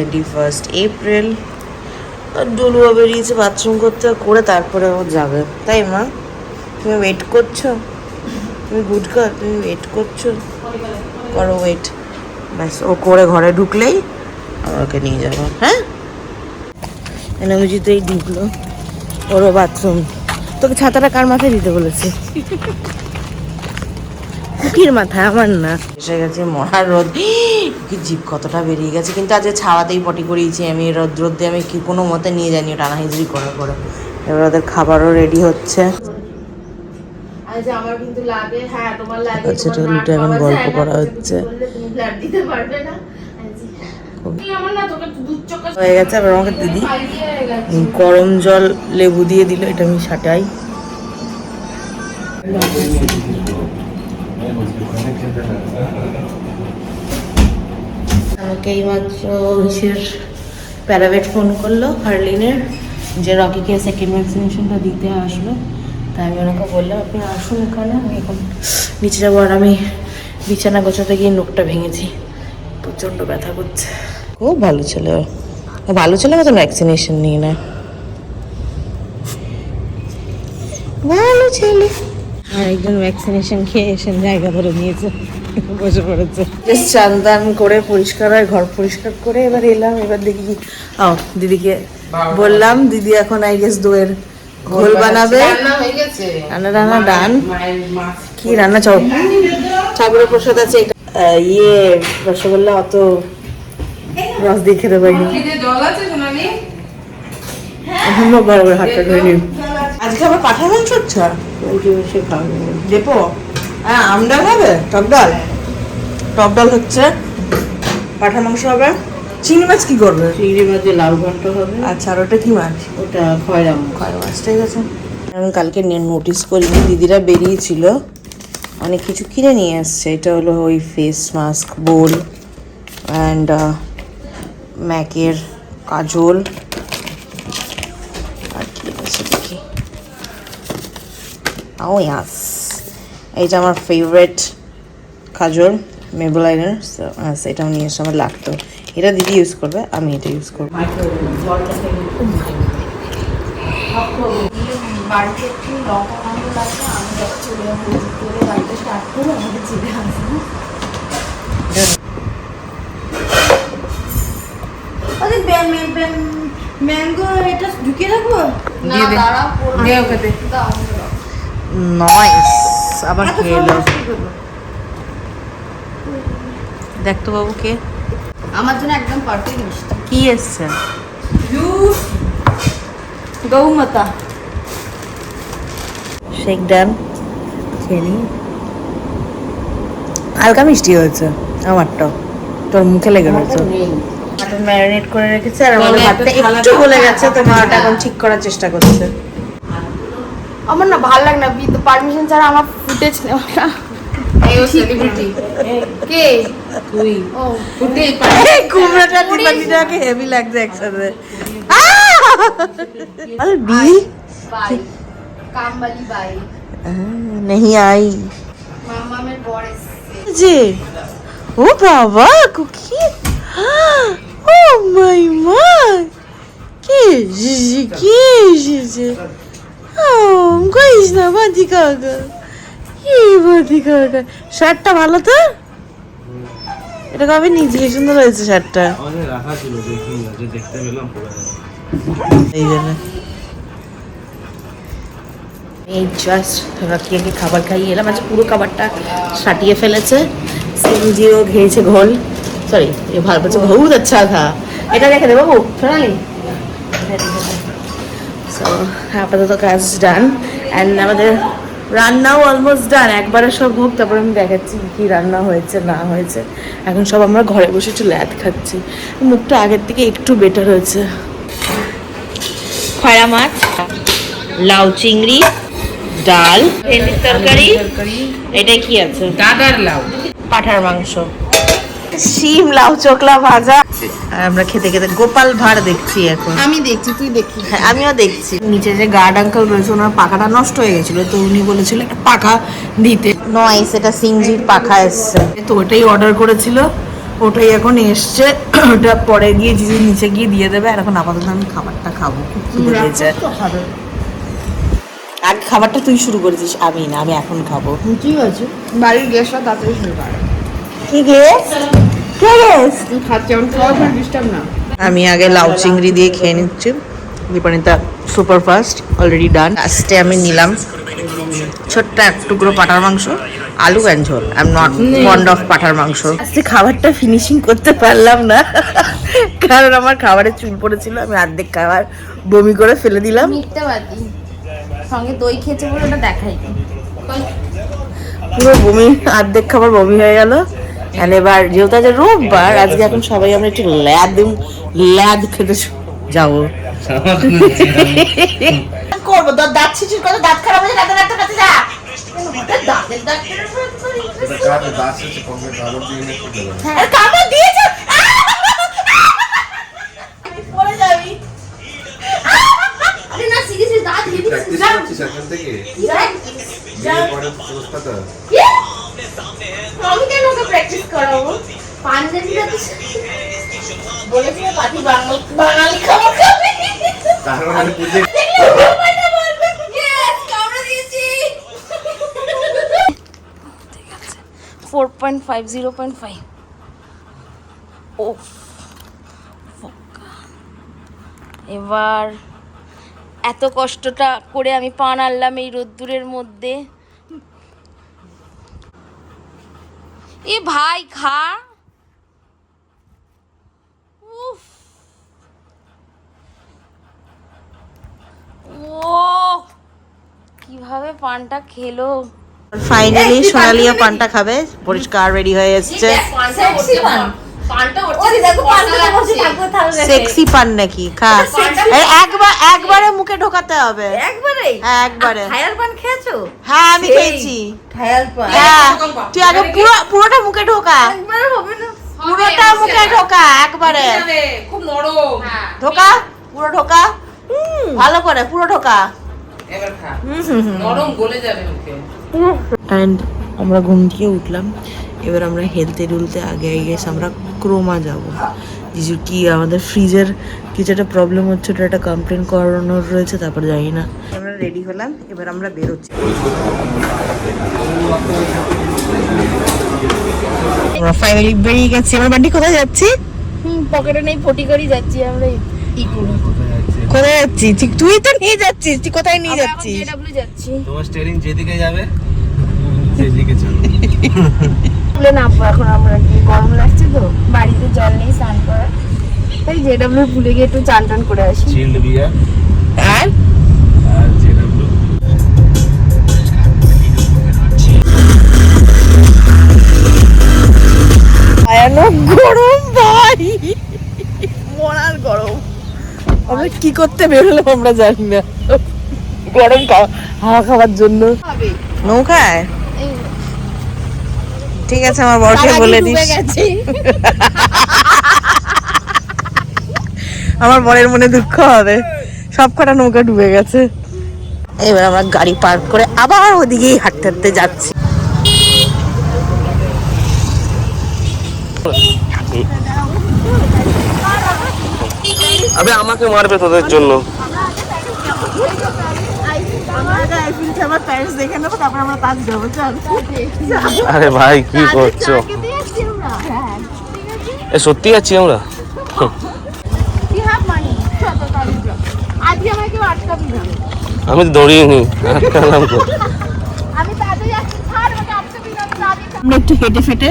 21 April. আর ডুলুয়া বেরিয়েছে bathroom করতে, করে তারপরে ও যাবে, তাই মা? তুমি ওয়েট করছো? তুমি গুড গার্ল, তুমি ওয়েট করছো? করো ওয়েট। ব্যাস ও করে ঘরে ঢুকলেই ওকে নিয়ে যাবো। হ্যাঁ, এনামুজিতেই ঢুকলো, ওরও বাথরুম। তোকে ছাতাটা কার মাথায় দিতে বলেছে? কুকির মাথায়, আমার না। এসে গেছে মহা রোদ, কি জিভ কতটা বেরিয়ে গেছে। কিন্তু আজকে ছাওয়াতেই পটি করিয়েছি আমি, রোদ রোদে আমি কি কোনো মতে নিয়ে যাইনি, টানা হিজড়ি করার পরে। এবার ওদের খাবারও রেডি হচ্ছে। আমার কিন্তু লাগে, হ্যাঁ তোমার লাগে। আচ্ছা, টুলুটা এখন গল্প করা হচ্ছে। হয়ে গেছে। আবার আমাকে দিদি গরম জল লেবু দিয়ে দিল, এটা আমি সাটাই। আমাকে এইমাত্র প্যারাভেট ফোন করলো হার্লিনের, যে রকিকে সেকেন্ড ভ্যাকসিনেশনটা দিতে আসবে। তাই আমি ওনাকে বললাম আপনি আসুন এখানে, আমি এখন নিচে যাবো। আর আমি বিছানা গোছাতে গিয়ে নোকটা ভেঙেছি, প্রচণ্ড ব্যথা করছে। খুব ভালো ছেলে, ও ভালো ছেলে মতন ভ্যাকসিনেশন নিয়ে নেয়, ভালো ছেলে। আর একজন ভ্যাকসিনেশন খেয়ে এসে জায়গা ধরে নিয়েছে, বসে পড়েছে। চান দান করে পরিষ্কার হয়, ঘর পরিষ্কার করে এবার এলাম। এবার দেখি দিদিকে বললাম, দিদি এখন আই গেস দইয়ের ঘোল বানাবে। রান্না ডান। কি রান্না? ঠাকুরের প্রসাদ আছে, ইয়ে রসগোল্লা অত রস দিয়ে খেতে পারিনি। বরাবর হাতটা ধরে নিন। আজকে আবার পাঠার মাংস হচ্ছে, দেবো। হ্যাঁ, আমডাল হবে, টক ডাল। টক ডাল হচ্ছে, পাঠার মাংস হবে। চিংড়ি মাছ কি করবে? চিংড়ি মাছ দিয়ে লাউ ঘন্ট হবে। আচ্ছা, আর ওটা কি মাছ? ওটা খয়রা মাছ। ঠিক আছে। আমি কালকে নোটিস করিনি, দিদিরা বেরিয়েছিল, অনেক কিছু কিনে নিয়ে আসছে। এটা হলো ওই ফেস মাস্ক, বোল অ্যান্ড ম্যাকের কাজল। আর কি আছে দেখি। ও ইয়াস, এইটা আমার ফেভারিট কাজল, মেবলাইনার। এটাও নিয়ে এসে আমার লাগতো। এটা দিদি ইউজ করবে, আমি এটা ইউজ করবো। ম্যাঙ্গো এটা ঢুকিয়ে রাখবো। নাইস, আবার খেয়ে এলো। দেখতো বাবু কে আমার জন্য একদম পারফেক্ট মিষ্টি। কি এসছে? গৌমাতা শেক ডান, খেয়ে নি। হালকা মিষ্টি হয়েছে আমারটাও, তোর মুখে লেগে রয়েছে। মাটন ম্যারিনেট করে রেখেছে, আর আমাদের ভাতটা একটু গলে গেছে, তো মা ওটা এখন ঠিক করার চেষ্টা করছে। আমার না ভালো লাগে না পারমিশন ছাড়া আমার ফুটেজ নেওয়া। সেলিব্রিটি কে তুই? ও ফুটেজ কুমড়াটা দিবানিটাকে হেভি লাগছে একসাথে। আরে বি বাই কামবালি বাই नहीं आई মামা মের বড় এসেছে যে। ও বাবা কুকি, ও মাই মা, কি কি এসেছে? কইস না বাদি কাকা, কি বাদি কাকা। শার্টটা ভালো তো, এটা কবে নিয়েছি? সুন্দর হয়েছে শার্টটা। এই জন্য এই জাস্ট রাকিয়াকে খাবার খাইয়ে এলাম। আজ পুরো খাবারটা সাটিয়ে ফেলেছে। সিমজিও খেয়েছে ঘোল, সরি এ ভালো বলছে, বহুত আচ্ছা থা। এটা রেখে দে বাবু, সোনালি। সো আপাতত কাজ ডান, অ্যান্ড আমাদের রান্নাও অলমোস্ট ডান। একবারে সব হোক, তারপরে আমি দেখাচ্ছি কী রান্না হয়েছে না হয়েছে। এখন সব আমরা ঘরে বসে একটু ল্যাদ খাচ্ছি। মুখটা আগের থেকে একটু বেটার হয়েছে। খয়রা মাছ, লাউ চিংড়ি, ডাল, ভেন্ডির তরকারি। এটা কি আছে? দাদার লাউ, পাঠার মাংস, শিম লাউ চোকলা ভাজা। আর আমরা খেতে খেতে গোপাল ভাঁড় দেখছি এখন। আমি দেখছি, তুই দেখি। হ্যাঁ, আমিও দেখছি। নিচে যে গার্ড আঙ্কেল রয়েছে, ওনার পাখাটা নষ্ট হয়ে গেছিল, তো উনি বলেছিল একটা পাখা দিতে। নয়, সেটা সিংজির পাখা এসছে, তো ওটাই অর্ডার করেছিল। ওটাই এখন এসছে, ওটা পরে গিয়ে জিজু নিচে গিয়ে দিয়ে দেবে। আর এখন আপাতত আমি খাবারটা খাবো, খুব খিদে পেয়েছে। আগে খাবারটা তুই শুরু করেছিস, আমি না, আমি এখন খাবো। ঠিক আছে, বাড়ির গ্যাসটা তাড়াতাড়ি শুরু করে। কি গেস? কে গেস? তুই খাচ্ছি, আমার খাওয়া ডিস্টার্ব না। আমি আগে লাউ চিংড়ি দিয়ে খেয়ে নিচ্ছি। Dipanita super fast already done. লাস্টে আমি নিলাম ছোট্ট এক টুকরো পাটার মাংস, আলু অ্যান্ড ঝোল। I am not fond of পাটার মাংস। আজকে খাবারটা ফিনিশিং করতে পারলাম না, কারণ আমার খাবারে চুল পড়েছিল। আমি অর্ধেক খাবার বমি করে ফেলে দিলাম। মিথ্যাবাদী, সঙ্গে দই খেয়েছে বলে ওটা দেখাই। পুরো বমি, অর্ধেক খাবার বমি হয়ে গেল। এবার যেহেতু আজ রোববার, আজকে এখন সবাই আমরা একটু ল্যাদ খেতে যাবো। করবো তোর দাঁত ছিচির কথা, দাঁত খারাপ হয়ে দাঁতের ডাক্তার কাছে যা। দাঁতের ডাক্তার কামড় দিয়েছে, পড়ে যাবি। আরে না, সিরিয়াসলি দাঁত আমি কেন ওকে প্র্যাকটিস করাবো? পাঞ্জাবিটা তো বলেছিল পাতি বাঙালি খাবার খাবে। তার মানে বুঝে 4.5 0.5 ও এবার এত কষ্টটা করে আমি পান আনলাম এই রোদ্দুরের মধ্যে। এ ভাই খা। উফ, ও কিভাবে পানটা খেলো। ফাইনালি সোনালিয়া পানটা খাবে, পরিষ্কার রেডি হয়ে এসছে। সেক্সি পান নাকি? খা, একবারে মুখে ঢোকাতে হবে। হ্যাঁ একবারে। হ্যাঁ আমি খেয়েছি। হ্যাঁ তুই আগে পুরোটা মুখে ঢোকা, পুরোটা মুখে ঢোকা একবারে। খুব নরম। ঢোকা, পুরো ঢোকা, ভালো করে পুরো ঢোকা। এবার খা, নরম গলে যাবে মুখে। অ্যান্ড আমরা ঘুম থেকে উঠলাম। এবার আমরা হেলতে ডুলতে আগে গেছি আমরা ক্রোমা যাব। জিজুর কি আমাদের ফ্রিজের কিছু একটা প্রবলেম হচ্ছে, ওটা একটা কমপ্লেন করানোর রয়েছে। তারপর জানি না, আমরা রেডি হলাম, এবার আমরা বেরোচ্ছি। আমরা ফাইনালি বেরিয়ে গেছি। আমরা বাড়ি কোথায় যাচ্ছি? পকেটে নেই, পটি করেই যাচ্ছি আমরা। কোথায় যাচ্ছি? তুই তো নিয়ে যাচ্ছিস, তুই কোথায় নিয়ে যাচ্ছিস? যাচ্ছি। তোমার স্টিয়ারিং যেদিকে যাবে সেদিকে চলো। বলে নামবো এখন আমরা, কি গরম লাগছে তো, বাড়িতে জল নেই স্নান করার, তাই জেডব্লিউ ভুলে গিয়ে একটু চান টান করে আসি। চিল্ড বিয়ার আর জেডব্লিউ ভয়ানক গরম ভাই, মরার গরম। আমরা কি করতে বেরোলাম আমরা জানি না, গরম হাওয়া খাওয়ার জন্য। নৌকায় ঠিক আছে, আমার বরকে বলে দিস। আমার বরের মনে দুঃখ হবে, সব কটা নৌকা ডুবে গেছে। এবার আমরা গাড়ি পার্ক করে আবার ওদিকেই হাঁটতে হাঁটতে যাচ্ছি। আবে আমাকে মারবে তোদের জন্য। আরে ভাই কি করছো? এ সত্যি যাচ্ছি আমরা। আমি তো দৌড়িয়ে নি, আটকালাম তো। আমরা একটু হেঁটে ফেটে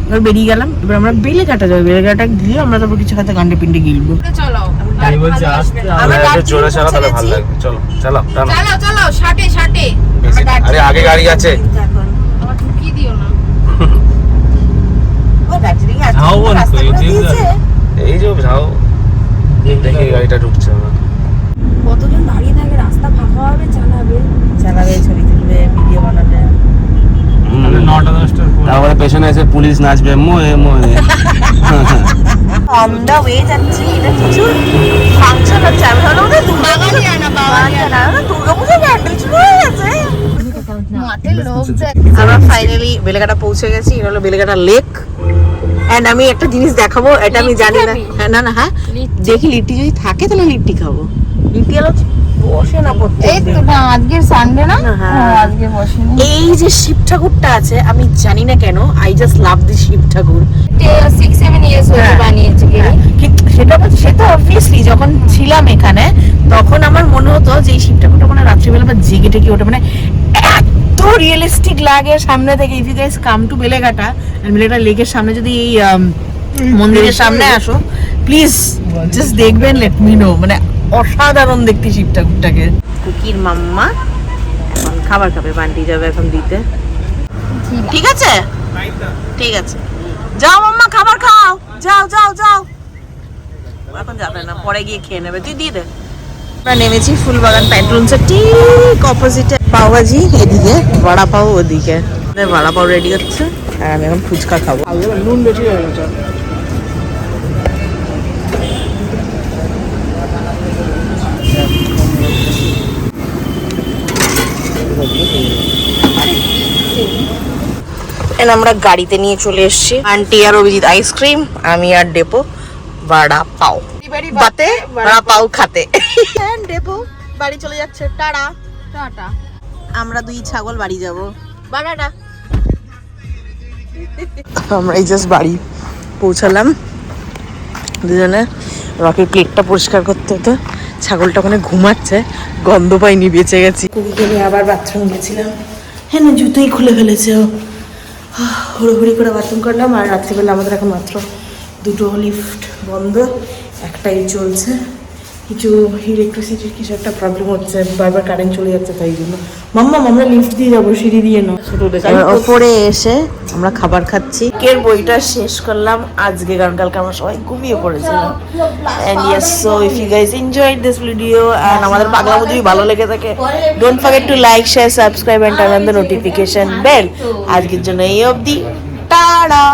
এবার বেরিয়ে গেলাম। এবার আমরা বেলেঘাটা যাবো, বেলেঘাটা গিয়ে আমরা তারপর কিছু খাতে গান্ডে পিন্ডে গিলবো। চলো আমি বলছি আসতে আরে জোরে চালা তাহলে ভালো লাগবে। চলো চলো টানো। চলো চলো, ষাটে ষাটে। আরে আগে গাড়ি আছে। আমার ঢুকিয়ে দিও না। এই যে যাও, দেখি গাড়িটা ঢুকছে না। কতজন দাঁড়িয়ে থাকে, রাস্তা ফাঁকা হবে, চালাবে ছবি তুলবে, ভিডিও বানাবে। তারপরে পেছনে এসে পুলিশ নাচবে মোয়ে মোয়ে। অন দা ওয়ে যাচ্ছি, এটা কিছু ফাংশন হচ্ছে। আমি ভাবলাম ওদের দুর্গাপূজা প্যান্ডেল শুরু হয়ে গেছে। মাঠের লোক যায়। আমরা ফাইনালি বেলেঘাটা পৌঁছে গেছি। এটা হলো বেলেঘাটা লেক। এন্ড আমি একটা জিনিস দেখাবো, এটা আমি জানি না। হ্যাঁ না না হ্যাঁ দেখি লিট্টি যদি থাকে তাহলে লিট্টি খাবো। লিট্টি আলো বসে না পড়তে। এই তো না, আজকে সানডে না, হ্যাঁ। আজকে বসেনি। এই যে শিব ঠাকুরটা আছে, আমি জানি না কেন, I just love this Shiv ঠাকুর। 6-7 ইয়ার্স হয়ে হ্যাঁ। বানিয়েছে কে? কিন্তু সেটা অবভিয়াসলি যখন ছিলাম এখানে তখন আমার মনে হতো যে এই শিব ঠাকুরটা মানে রাত্রিবেলা বা জেগে টেগে ওটা মানে এত রিয়েলিস্টিক লাগে সামনে থেকে। If you guys come to Beleghata, Beleghata লেকের সামনে যদি এই মন্দিরের সামনে আসো, প্লিজ জাস্ট দেখবেন, লেট মি নো, মানে অসাধারণ দেখতে শিব ঠাকুরটাকে। কুকির মাম্মা এখন খাবার খাবে, বান্টি যাবে এখন দিতে। ঠিক আছে ঠিক আছে, যাও মাম্মা খাবার খাও, যাও যাও যাও। এখন যাবে না, পরে গিয়ে খেয়ে নেবে, তুই দিয়ে দে। আমরা নেমেছি ফুলবাগান প্যান্টুলসের ঠিক অপোজিটে। পাওভাজি এদিকে, বড়া পাও ওদিকে। বড়া পাও রেডি হচ্ছে আর আমি এখন ফুচকা খাবো। নুন বেশি হয়ে গেছে। আমরা গাড়িতে নিয়ে চলে এসেছি। আন্টি আর অভিজিৎ আইসক্রিম, আমি আর ডেপো বড়া পাও বাতে বড়া পাও খাতে। ডেপো বাড়ি চলে যাচ্ছে, টাটা টাটা। আমরা দুই ছাগল বাড়ি যাব, বাড়াটা। আমরা এই জাস্ট বাড়ি পৌঁছালাম দুজনে। রকের প্লেটটা পরিষ্কার করতে হতো, ছাগলটা ওখানে ঘুমাচ্ছে, গন্ধ পাইনি, বেঁচে গেছি। কুকিকে নিয়ে আবার বাথরুম গেছিলাম, হ্যাঁ না জুতোই খুলে ফেলেছে ও। হুড়োহুড়ি করে বাথরুম করলাম। আর রাত্রিবেলা আমাদের এখন মাত্র দুটো লিফট বন্ধ, একটাই চলছে। কিছু ইলেকট্রিসিটির কিছু একটা প্রবলেম হচ্ছে, বারবার কারেন্ট চলে যাচ্ছে, তাই জন্য। মাম্মা আমরা লিফট দিয়ে যাবো, সিঁড়ি দিয়ে না। ওপরে এসে আমরা খাবার খাচ্ছি। কের বইটা শেষ করলাম আজকে, কারণ কালকে আমরা সবাই ঘুমিয়ে পড়েছিলাম। And yes, so if you guys enjoyed this video and আমাদের পাগলামো যদি ভালো লেগে থাকে, don't forget to like, share, subscribe and turn on the notification bell. আজকের জন্য এই অবধি, টাটা।